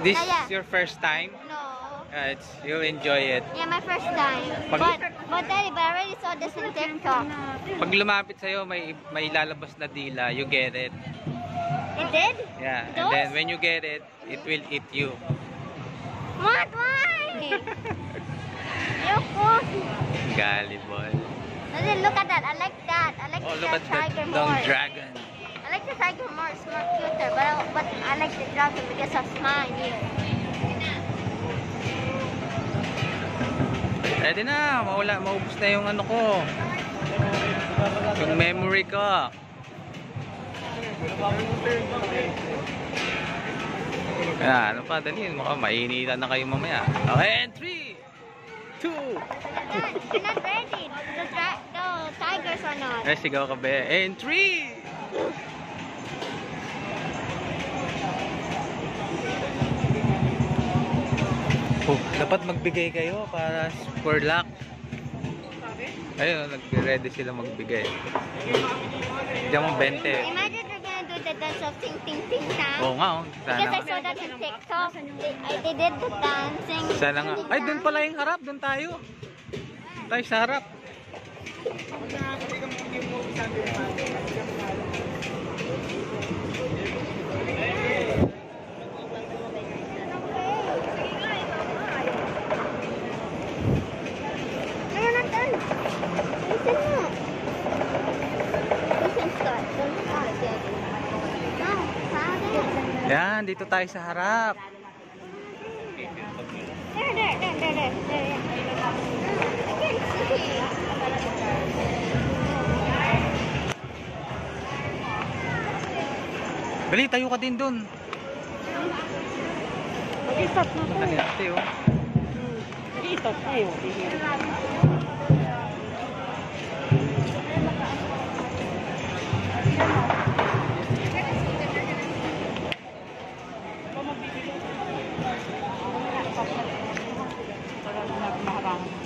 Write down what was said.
This Yeah. is your first time? No. You'll enjoy it. Yeah, my first time. But Daddy, I already saw this in TikTok. Pag lumapit sa'yo, may lalabas na dila. You get it. It did? Yeah. It And then does? when you get it, it will eat you. What? Why? You're cool. Gullible. Look at that. I like that. I like Oh, the look at tiger that more. dumb dragon. I like the tiger more. It's more cuter. But I like the dragon because of mine here. Pwede na. Maubos na yung ano ko. Yung memory ko. Ano pa, dali. Mukhang mainitan na kayo mamaya. Okay, and 3, 2. You're not ready. The tigers are not. Sigaw ka ba? And 3. Oh, dapat magbigay kayo para for luck. Ayun, nag-ready sila magbigay. Diyan mo 20. Imagine they're gonna do the dance of ting ting ting tang. Oo nga, Because I sana. saw that in TikTok. They did the dancing. Sana nga. Ay, doon pala yung harap. Doon tayo. Tayo sa harap. No, we're not done. Listen mo. Listen, start. Don't start yet. No, father. Yan, dito tayo sa harap. There. Yeah. I can't see. Dali, tayo ka din doon. Mag-stop na po. Dali, ate, oh. Mag-stop tayo. Para maharangan.